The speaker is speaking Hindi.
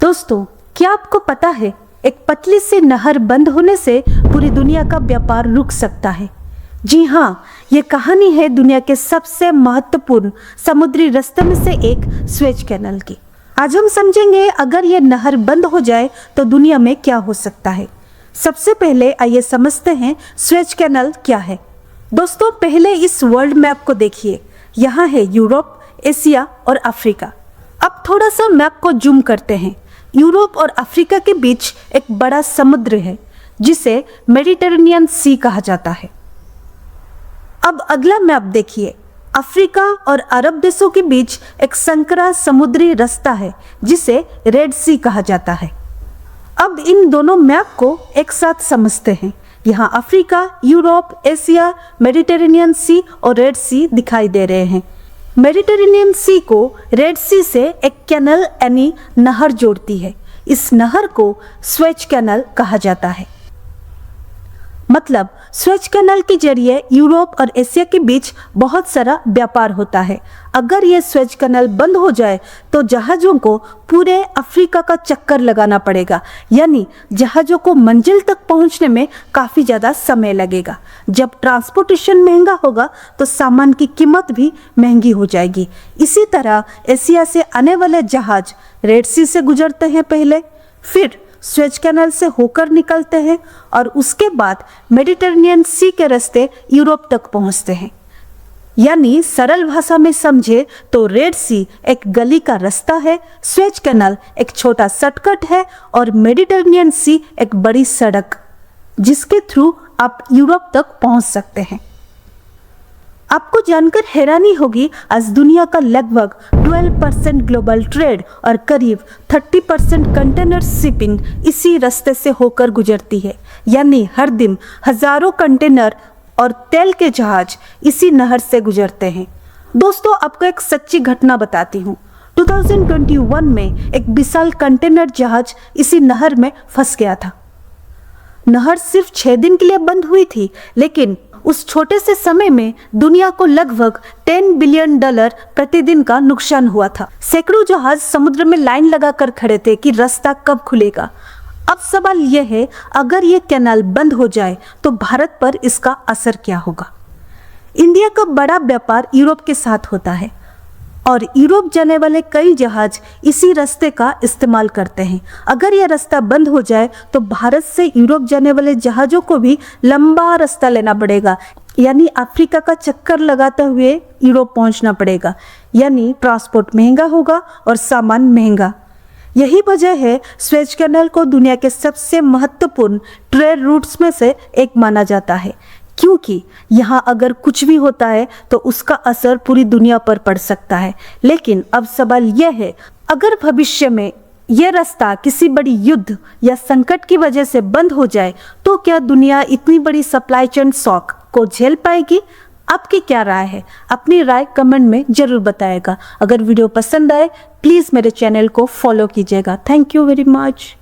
दोस्तों, क्या आपको पता है एक पतली सी नहर बंद होने से पूरी दुनिया का व्यापार रुक सकता है। जी हाँ, ये कहानी है दुनिया के सबसे महत्वपूर्ण समुद्री रास्ते में से एक स्वेज कैनाल की। आज हम समझेंगे अगर ये नहर बंद हो जाए तो दुनिया में क्या हो सकता है। सबसे पहले आइए समझते हैं स्वेज कैनाल क्या है। दोस्तों, पहले इस वर्ल्ड मैप को देखिए। यहाँ है यूरोप, एशिया और अफ्रीका। अब थोड़ा सा मैप को जूम करते हैं। यूरोप और अफ्रीका के बीच एक बड़ा समुद्र है जिसे मेडिटेरेनियन सी कहा जाता है। अब अगला मैप देखिए। अफ्रीका और अरब देशों के बीच एक संकरा समुद्री रास्ता है जिसे रेड सी कहा जाता है। अब इन दोनों मैप को एक साथ समझते हैं। यहाँ अफ्रीका, यूरोप, एशिया, मेडिटेरेनियन सी और रेड सी दिखाई दे रहे हैं। मेडिटेरेनियन सी को रेड सी से एक कैनल यानी नहर जोड़ती है। इस नहर को स्वेज कैनल कहा जाता है। मतलब स्वेज कैनल के जरिए यूरोप और एशिया के बीच बहुत सारा व्यापार होता है। अगर ये स्वेज कैनल बंद हो जाए तो जहाज़ों को पूरे अफ्रीका का चक्कर लगाना पड़ेगा, यानी जहाज़ों को मंजिल तक पहुंचने में काफ़ी ज़्यादा समय लगेगा। जब ट्रांसपोर्टेशन महंगा होगा तो सामान की कीमत भी महंगी हो जाएगी। इसी तरह एशिया से आने वाले जहाज़ रेड सी से गुजरते हैं पहले, फिर स्वेज कैनल से होकर निकलते हैं और उसके बाद मेडिटेरेनियन सी के रास्ते यूरोप तक पहुंचते हैं। यानी सरल भाषा में समझे तो रेड सी एक गली का रास्ता है, स्वेज कैनल एक छोटा शॉर्टकट है और मेडिटेरेनियन सी एक बड़ी सड़क जिसके थ्रू आप यूरोप तक पहुंच सकते हैं। आपको जानकर हैरानी होगी, आज दुनिया का लगभग 12% ग्लोबल ट्रेड और करीब 30% कंटेनर शिपिंग इसी रास्ते से होकर गुजरती है। यानी हर दिन हजारों कंटेनर और तेल के जहाज इसी नहर से गुजरते हैं। दोस्तों, आपको एक सच्ची घटना बताती हूँ। 2021 में एक विशाल कंटेनर जहाज इसी नहर में फंस गया था। नहर सिर्फ 6 दिन के लिए बंद हुई थी, लेकिन उस छोटे से समय में दुनिया को लगभग $10 बिलियन प्रतिदिन का नुकसान हुआ था। सैकड़ों जहाज समुद्र में लाइन लगाकर खड़े थे कि रास्ता कब खुलेगा। अब सवाल यह है, अगर ये कैनाल बंद हो जाए तो भारत पर इसका असर क्या होगा। इंडिया का बड़ा व्यापार यूरोप के साथ होता है और यूरोप जाने वाले कई जहाज इसी रास्ते का इस्तेमाल करते हैं। अगर यह रास्ता बंद हो जाए तो भारत से यूरोप जाने वाले जहाज़ों को भी लंबा रास्ता लेना पड़ेगा, यानी अफ्रीका का चक्कर लगाते हुए यूरोप पहुंचना पड़ेगा। यानी ट्रांसपोर्ट महंगा होगा और सामान महंगा। यही वजह है स्वेज कैनाल को दुनिया के सबसे महत्वपूर्ण ट्रेड रूट्स में से एक माना जाता है, क्योंकि यहाँ अगर कुछ भी होता है तो उसका असर पूरी दुनिया पर पड़ सकता है। लेकिन अब सवाल यह है, अगर भविष्य में यह रास्ता किसी बड़ी युद्ध या संकट की वजह से बंद हो जाए तो क्या दुनिया इतनी बड़ी सप्लाई चेन शॉक को झेल पाएगी? आपकी क्या राय है? अपनी राय कमेंट में जरूर बताएगा। अगर वीडियो पसंद आए प्लीज़ मेरे चैनल को फॉलो कीजिएगा। Thank you very much.